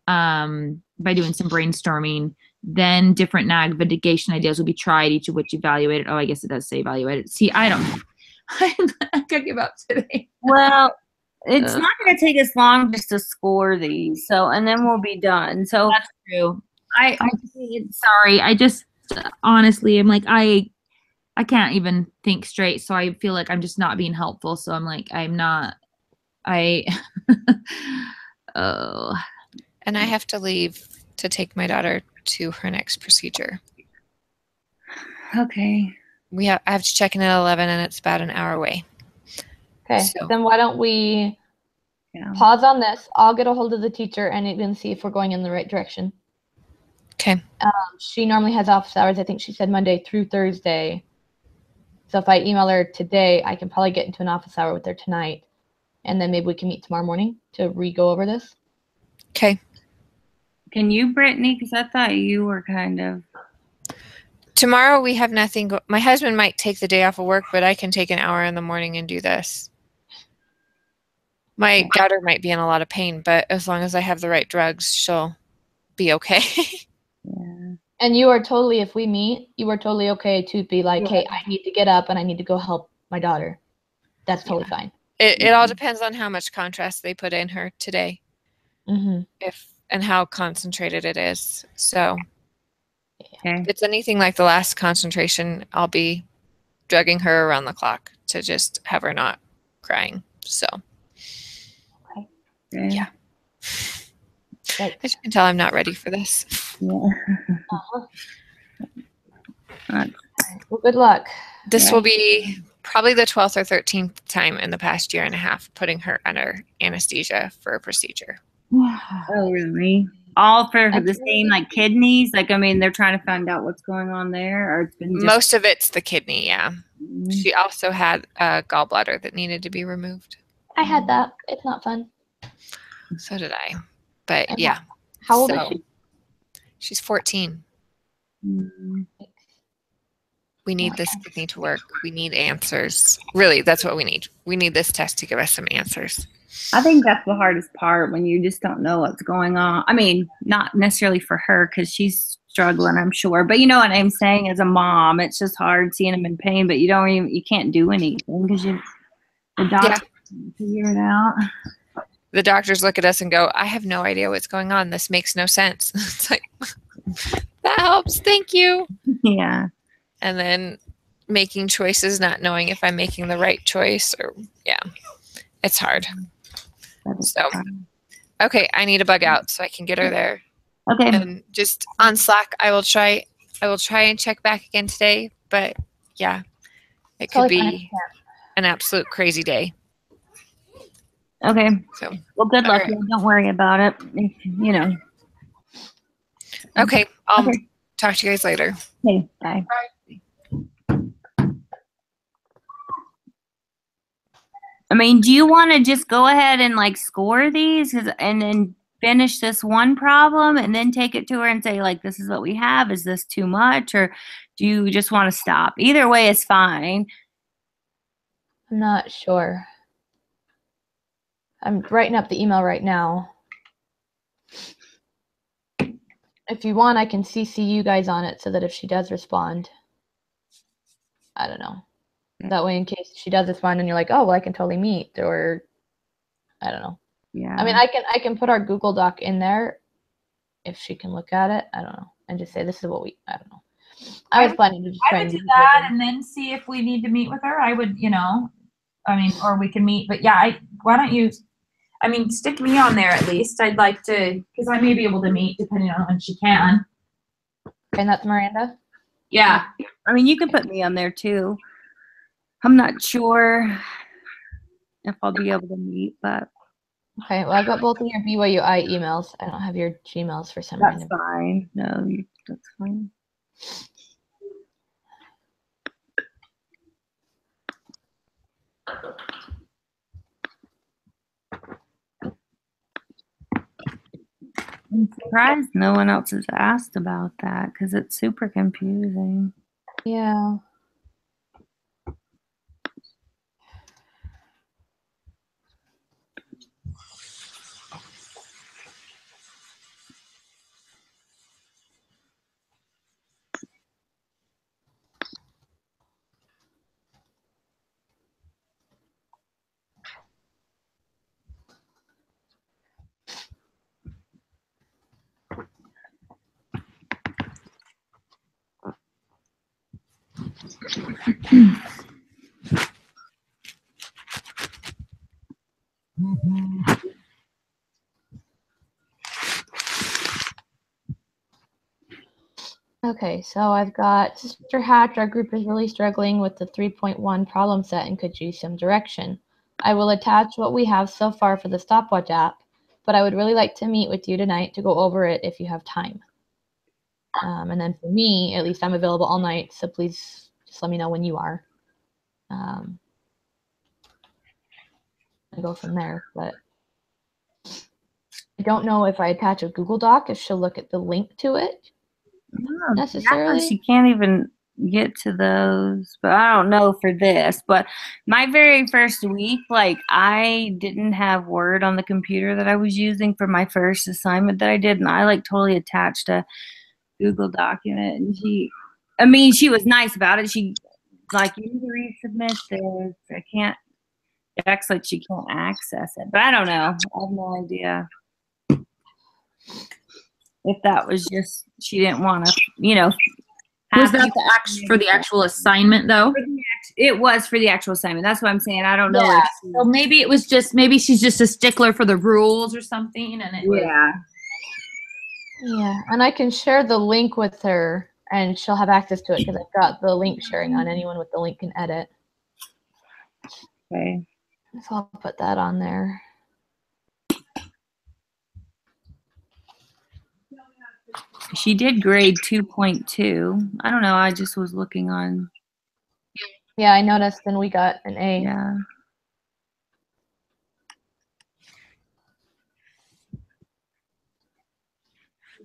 By doing some brainstorming, then different navigation ideas will be tried, each of which evaluated. Oh, I guess it does say evaluated. See, I don't know. I could give up today. Well, it's not going to take us long just to score these. So, and then we'll be done. So That's true. I Sorry. I just, honestly, I'm like, I can't even think straight. So I feel like I'm just not being helpful. So I'm like, oh. And I have to leave to take my daughter to her next procedure. okay. I have to check in at 11 and it's about an hour away. Okay, So- then why don't we Yeah. pause on this? I'll get a hold of the teacher and even see if we're going in the right direction. Okay. She normally has office hours. I think she said Monday through Thursday. So if I email her today, I can probably get into an office hour with her tonight. And then maybe we can meet tomorrow morning to re-go over this. Okay. Can you, Brittany? Because I thought you were kind of. Tomorrow we have nothing. My husband might take the day off of work, but I can take an hour in the morning and do this. My daughter might be in a lot of pain, but as long as I have the right drugs, she'll be okay. Yeah. And you are totally, if we meet, you are totally okay to be like, hey, I need to get up and I need to go help my daughter. That's totally fine. It all depends on how much contrast they put in her today, Mm-hmm. and how concentrated it is. So Okay. if it's anything like the last concentration, I'll be drugging her around the clock to just have her not crying. So Okay. Yeah. Right. as you can tell, I'm not ready for this. Yeah. Well, good luck. This Yeah. will be probably the 12th or 13th time in the past year and a half putting her under anesthesia for a procedure. Oh, really? All for the same, like kidneys? Like, I mean, they're trying to find out what's going on there, or it's been just. Most of it's the kidney, yeah. Mhm. She also had a gallbladder that needed to be removed. I had that. It's not fun. So did I. But And yeah. How old So, is she? She's 14. Mhm. We need this kidney to work. We need answers. Really, that's what we need. We need this test to give us some answers. I think that's the hardest part, when you just don't know what's going on. I mean, not necessarily for her because she's struggling, I'm sure. But you know what I'm saying? As a mom, it's just hard seeing them in pain, but you can't do anything because the doctor can't figure it out. The doctors look at us and go, I have no idea what's going on. This makes no sense. It's like, that helps. Thank you. Yeah. And then making choices, not knowing if I'm making the right choice or, yeah, it's hard. That is So, hard. okay, I need to bug out so I can get her there. Okay. And just on Slack, I will try and check back again today. But yeah, it could Totally fine. be an absolute crazy day. Okay. So, Well, good luck. All right. Don't worry about it. You know. okay, I'll Okay. talk to you guys later. Okay. Bye. I mean, do you want to just go ahead and like score these and then finish this one problem and then take it to her and say, like, this is what we have? Is this too much? Or do you just want to stop? Either way is fine. I'm not sure. I'm writing up the email right now. If you want, I can CC you guys on it so that if she does respond, I don't know. That way, in case she does respond and you're like, oh, well, I can totally meet, or I don't know. Yeah. I mean, I can put our Google Doc in there if she can look at it. I don't know, and just say this is what I don't know. I was planning to just try I and would do meet that with and then see if we need to meet with her. I would, I mean, or we can meet, but yeah, why don't you, stick me on there at least. I'd like to, because I may be able to meet depending on when she can. her. And that's Miranda. Yeah. I mean, you can put me on there too. I'm not sure if I'll be able to meet, but Okay, well, I got both of your BYUI emails. I don't have your Gmails for some that's reason. fine. No, that's fine. I'm surprised no one else has asked about that because it's super confusing. Yeah. Okay, so I've got Sister Hatch. Our group is really struggling with the 3.1 problem set and could use some direction. I will attach what we have so far for the stopwatch app, but I would really like to meet with you tonight to go over it if you have time. And then for me, at least I'm available all night, so please just let me know when you are. And go from there, but I don't know if I attach a Google Doc, if she'll look at the link to it. No, Necessarily. she can't even get to those, but I don't know for this. But my very first week, like I didn't have Word on the computer that I was using for my first assignment that I did, and I like totally attached a Google document. And she was nice about it. She like, you need to resubmit this. I can't. It acts like she can't access it, but I don't know. I have no idea if that was just she didn't want to, Was that for the actual assignment though? It was for the actual assignment. That's what I'm saying. I don't know. Yeah. So maybe it was just, maybe she's just a stickler for the rules or something, and it was. Yeah, and I can share the link with her, and she'll have access to it because I've got the link sharing on. Anyone with the link can edit. Okay. So I'll put that on there. She did grade 2.2. I don't know. I just was looking on. Yeah, I noticed, and we got an A. Yeah.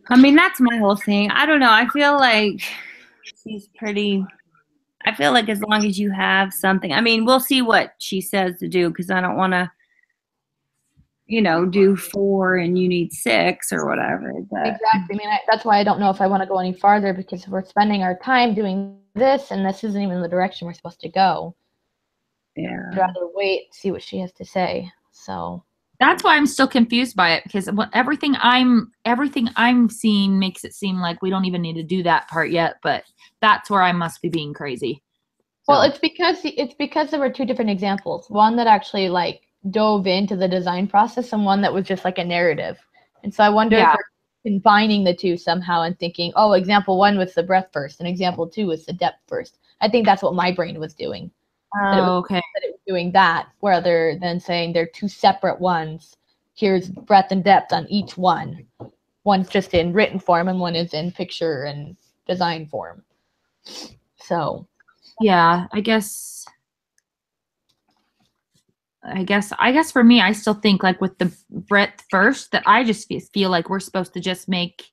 I mean, that's my whole thing. I don't know. I feel like she's pretty. I feel like as long as you have something, I mean, we'll see what she says to do because I don't want to, do 4 and you need 6 or whatever. But. Exactly. I mean, that's why I don't know if I want to go any farther because we're spending our time doing this, and this isn't even the direction we're supposed to go. Yeah. I'd rather wait, see what she has to say. So. That's why I'm still confused by it because everything I'm seeing makes it seem like we don't even need to do that part yet. But that's where I must be being crazy. Well, it's because there were 2 different examples. One that actually like dove into the design process, and one that was just like a narrative. And so I wonder if we're combining the 2 somehow and thinking, oh, example 1 was the breadth first, and example 2 was the depth first. I think that's what my brain was doing. Okay. That it was doing that rather than saying they're 2 separate ones. Here's breadth and depth on each one. One's just in written form and one is in picture and design form. So. Yeah, I guess for me, I still think like with the breadth first that I just feel like we're supposed to just make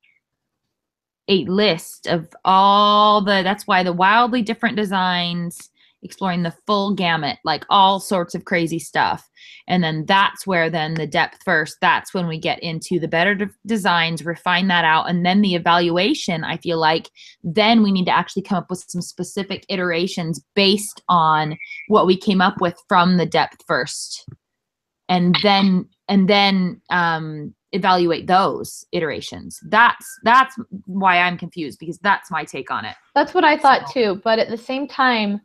a list of that's why the wildly different designs, exploring the full gamut, like all sorts of crazy stuff. And then that's where then the depth first, that's when we get into the better designs, refine that out. And then the evaluation, I feel like then we need to actually come up with some specific iterations based on what we came up with from the depth first. And then evaluate those iterations. That's why I'm confused because that's my take on it. That's what I thought too. But at the same time,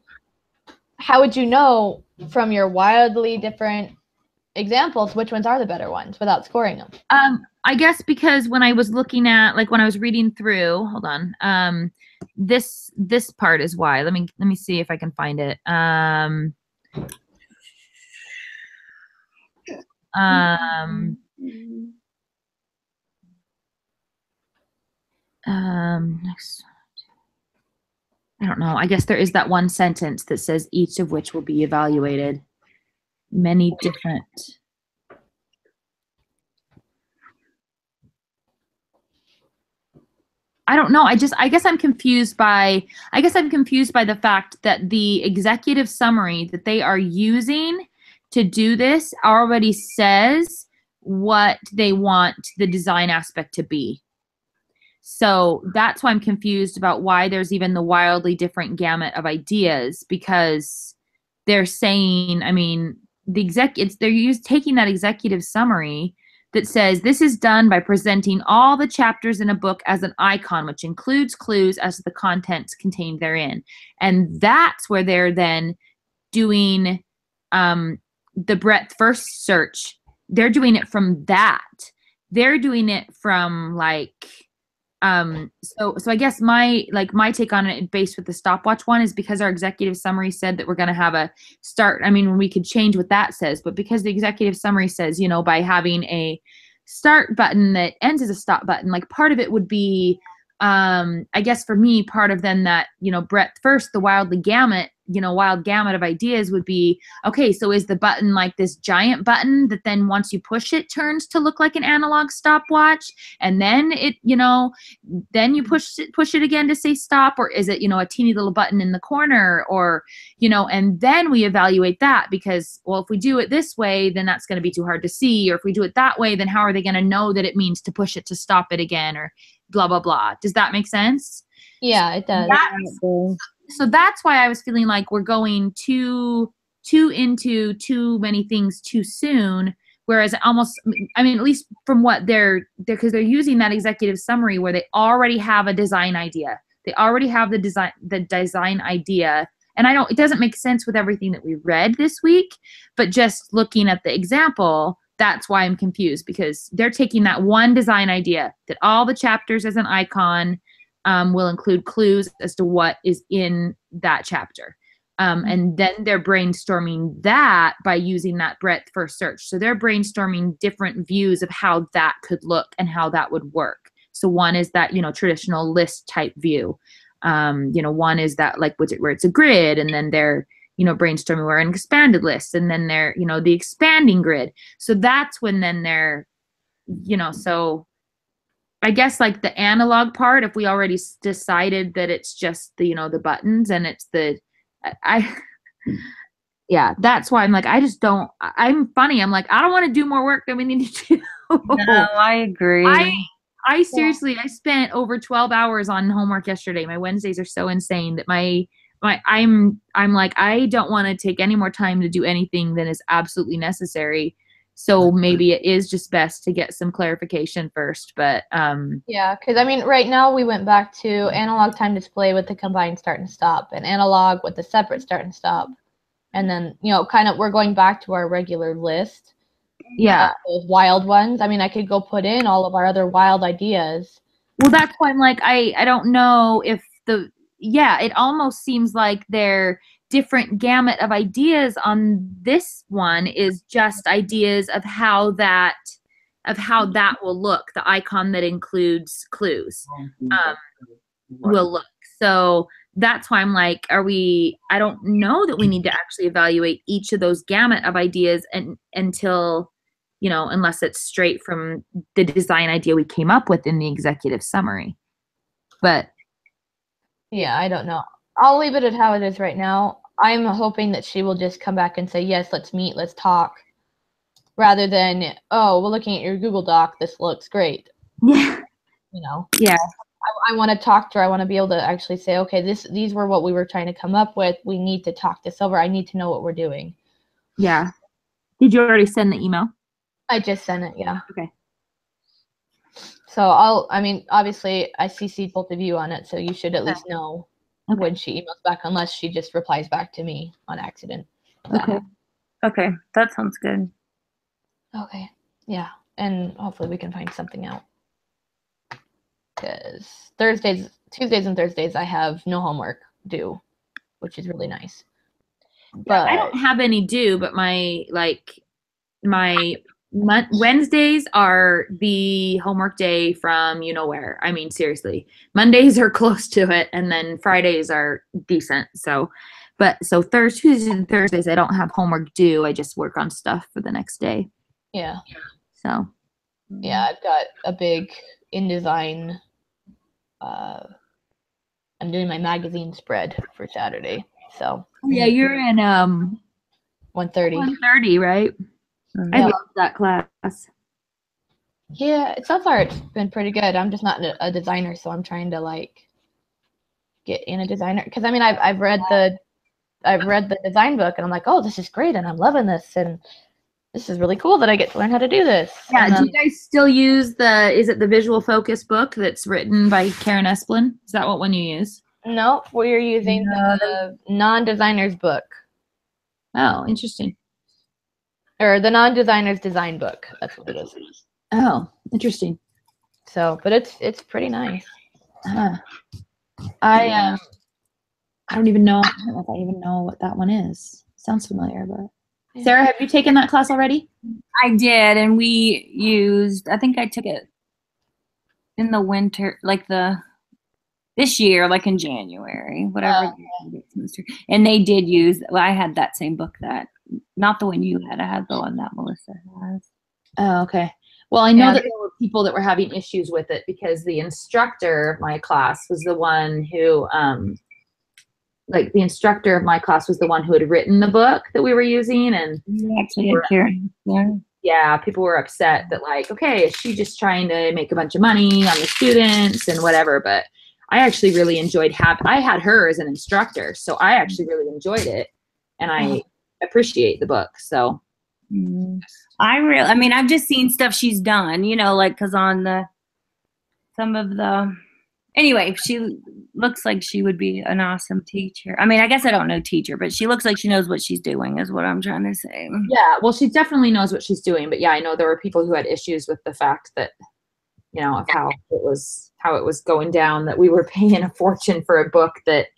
how would you know from your wildly different examples, which ones are the better ones without scoring them? I guess because when I was looking at, like, when I was reading through, hold on, this part is why. Let me see if I can find it. Next. I don't know. I guess there is that one sentence that says each of which will be evaluated. Many different. I don't know. I guess I'm confused by the fact that the executive summary that they are using to do this already says what they want the design aspect to be. So that's why I'm confused about why there's even the wildly different gamut of ideas, because they're saying, I mean, they're taking that executive summary that says this is done by presenting all the chapters in a book as an icon, which includes clues as to the contents contained therein. And that's where they're then doing the breadth first search. They're doing it from that. They're doing it from like, so I guess my take on it based with the stopwatch one is because our executive summary said that we're going to have a start. I mean, we could change what that says, but because the executive summary says, you know, by having a start button that ends as a stop button, like part of it would be, I guess for me, part of then that, you know, breadth first, the wild gamut of ideas would be, okay, so is the button like this giant button that then once you push it turns to look like an analog stopwatch, and then it, you know, then you push it again to say stop, or is it, you know, a teeny little button in the corner, or, you know, and then we evaluate that because, well, if we do it this way, then that's going to be too hard to see, or if we do it that way, then how are they going to know that it means to push it to stop it again, or blah, blah, blah. Does that make sense? Yeah, it does. So that's why I was feeling like we're going too into too many things too soon. Whereas almost, I mean, at least from what because they're using that executive summary where they already have a design idea. They already have the design idea. And it doesn't make sense with everything that we read this week, but just looking at the example, that's why I'm confused, because they're taking that one design idea that all the chapters as an icon will include clues as to what is in that chapter. And then they're brainstorming that by using that breadth first search. So they're brainstorming different views of how that could look and how that would work. So one is that, you know, traditional list type view. You know, one is that like where it's a grid, and then they're, you know, brainstorming where an expanded list, and then they're, you know, the expanding grid. So that's when then they're, you know, so I guess like the analog part, if we already decided that it's just the, you know, the buttons and it's yeah, that's why I'm like, I'm funny. I'm like, I don't want to do more work than we need to do. No, I agree. I seriously, I spent over 12 hours on homework yesterday. My Wednesdays are so insane that I'm like, I don't want to take any more time to do anything than is absolutely necessary. So maybe it is just best to get some clarification first, but yeah, because I mean, right now we went back to analog time display with the combined start and stop, and analog with the separate start and stop, and then, you know, kind of we're going back to our regular list. Yeah, those wild ones. I mean, I could go put in all of our other wild ideas. Well, that's why I'm like, I don't know if it almost seems like they're different gamut of ideas on this one is just ideas of how that will look, the icon that includes clues will look. So that's why I'm like, I don't know that we need to actually evaluate each of those gamut of ideas until, you know, unless it's straight from the design idea we came up with in the executive summary. But yeah, I don't know. I'll leave it at how it is right now. I'm hoping that she will just come back and say, yes, let's meet, let's talk, rather than, oh, we're looking at your Google Doc, this looks great. Yeah. You know? Yeah. I want to talk to her. I want to be able to actually say, okay, these were what we were trying to come up with. We need to talk this over. I need to know what we're doing. Yeah. Did you already send the email? I just sent it, yeah. Okay. So I mean, obviously I CC'd both of you on it, so you should at least know when she emails back, unless she just replies back to me on accident. Okay. Okay, that sounds good. Okay. Yeah. And hopefully we can find something out. Because Tuesdays and Thursdays, I have no homework due, which is really nice. But I don't have any due, but Wednesdays are the homework day from you know where. I mean, seriously, Mondays are close to it, and then Fridays are decent. So Tuesdays and Thursdays, I don't have homework due. I just work on stuff for the next day. yeah. So Yeah, I've got a big InDesign. I'm doing my magazine spread for Saturday. So yeah, you're in 1:30. 1:30, right? I Yep. love that class. Yeah, so far it's been pretty good. I'm just not a designer, so I'm trying to like get in a designer because I mean I've read the design book and I'm like, oh, this is great and I'm loving this and this is really cool that I get to learn how to do this. Yeah, And do you guys still use is it the Visual Focus book that's written by Karen Esplin? Is that what one you use? no, we're using No, the non-designer's book Oh, interesting. or the non-designer's design book. That's what it is. Oh, interesting. So, but it's pretty nice. I don't even know. I don't know if I even know what that one is. Sounds familiar, but Yeah. Sarah, have you taken that class already? I did, and we used. I think I took it in the winter, this year, like in January, whatever semester. And they did use. Well, I had that same book not the one you had. I had the one that Melissa has. Oh, okay. Well, I know Yeah. that there were people that were having issues with it because the instructor of my class was the one who, the instructor of my class was the one who had written the book that we were using, and Actually, Karen. yeah, people were upset that okay, is she just trying to make a bunch of money on the students and whatever? But I actually really enjoyed I had her as an instructor, so I actually really enjoyed it, and I appreciate the book. So I mean, I've just seen stuff she's done, because on anyway, she looks like she would be an awesome teacher. I mean, I guess I don't know teacher, but she looks like she knows what she's doing is what I'm trying to say. Yeah, well, she definitely knows what she's doing, but yeah, I know there were people who had issues with the fact that, of how it was going down, that we were paying a fortune for a book that,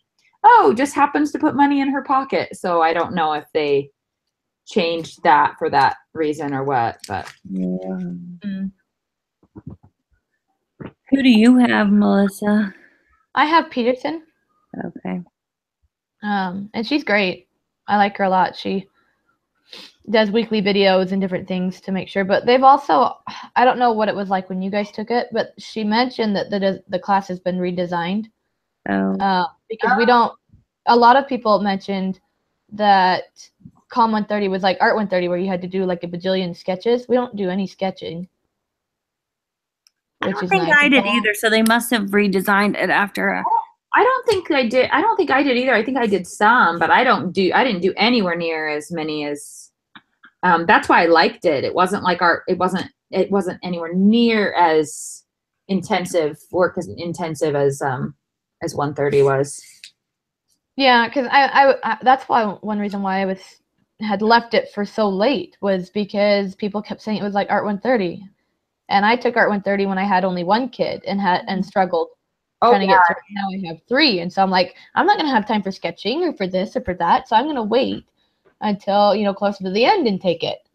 just happens to put money in her pocket. So I don't know if they changed that for that reason or what, but Who do you have, Melissa? I have Peterson. Okay. And she's great. I like her a lot. She does weekly videos and different things to make sure. But they've also, I don't know what it was like when you guys took it, but she mentioned that the class has been redesigned. Because a lot of people mentioned that Com 130 was like Art 130 where you had to do like a bajillion sketches. We don't do any sketching. I don't think I did either, so they must have redesigned it after. I don't think I did. I don't think I did either. I think I did some, but I didn't do anywhere near as many as. That's why I liked it. It wasn't like it wasn't anywhere near as intensive as 130 was. Yeah, because I that's why one reason why I had left it for so late was because people kept saying it was like Art 130. And I took Art 130 when I had only one kid and struggled trying to get through. Now I have 3. And so I'm like, I'm not going to have time for sketching or for this or for that. So I'm going to wait until, closer to the end and take it.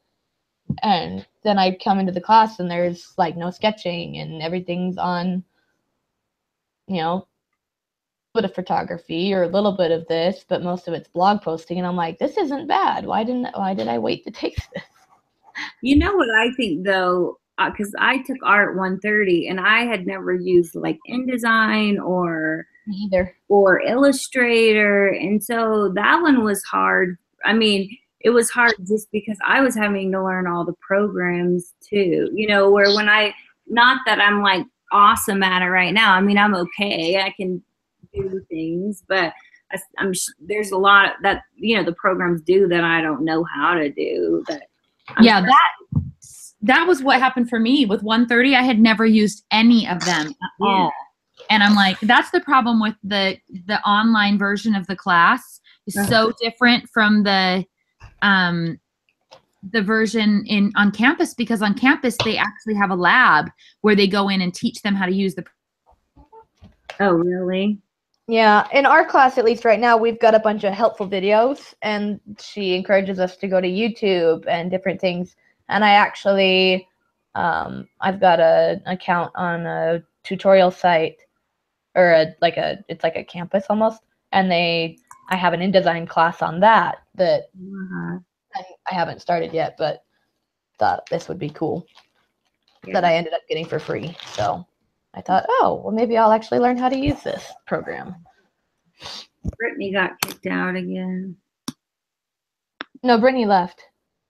And then I come into the class and there's like no sketching and everything's on, a bit of photography or a little bit of this, but most of it's blog posting. And I'm like, this isn't bad. Why did I wait to take this? You know what I think though? Because I took Art 130 and I had never used like InDesign or Illustrator, and so that one was hard. I mean, it was hard just because I was having to learn all the programs too. Where not that I'm like awesome at it right now. I mean, I'm okay. I can do things, but there's a lot that the programs do that I don't know how to do. But that was what happened for me with 130. I had never used any of them at all. And I'm like, that's the problem with the online version of the class. It's so different from the the version on campus, because on campus they actually have a lab where they go in and teach them how to use the. Oh, really? Yeah, in our class, at least right now, we've got a bunch of helpful videos, and she encourages us to go to YouTube and different things. And I actually, I've got an account on a tutorial site, or it's like a campus almost, and I have an InDesign class on that Uh-huh. I haven't started yet, but thought this would be cool. Yeah. That I ended up getting for free. So I thought, oh, well, maybe I'll actually learn how to use this program. Brittany got kicked out again. No, Brittany left.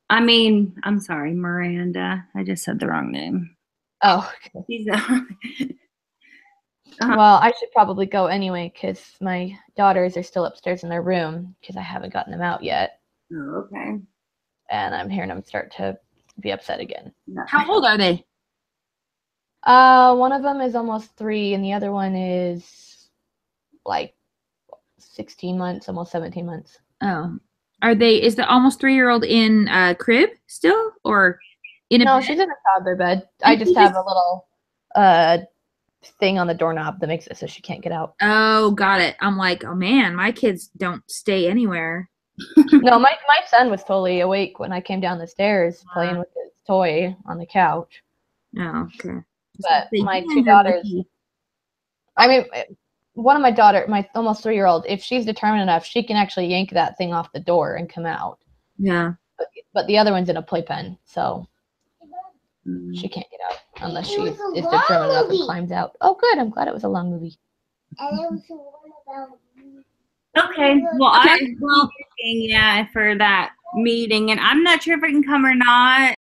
I mean, I'm sorry, Miranda. I just said the wrong name. Oh, okay. She's Well, I should probably go anyway because my daughters are still upstairs in their room because I haven't gotten them out yet. Oh, okay. And I'm hearing them start to be upset again. No. How old are they? One of them is almost 3, and the other one is like 16 months, almost 17 months. Oh, is the almost 3-year-old in crib still, or in a No, bed? she's in a toddler bed. I just have a little thing on the doorknob that makes it so she can't get out. Oh, got it. I'm like, oh man, my kids don't stay anywhere. No, my son was totally awake when I came down the stairs playing with his toy on the couch. Oh, okay. But They my can 2 be daughters, lucky. I mean, one of my daughter, my almost 3-year-old, if she's determined enough, she can actually yank that thing off the door and come out. Yeah. But the other one's in a playpen, so Mm. she can't get out unless she It is was a determined long enough and movie. climbs out. Oh, good. I'm glad it was a long movie. And it was the one about Okay. Well, Okay, I'm well, looking, for that meeting, and I'm not sure if I can come or not.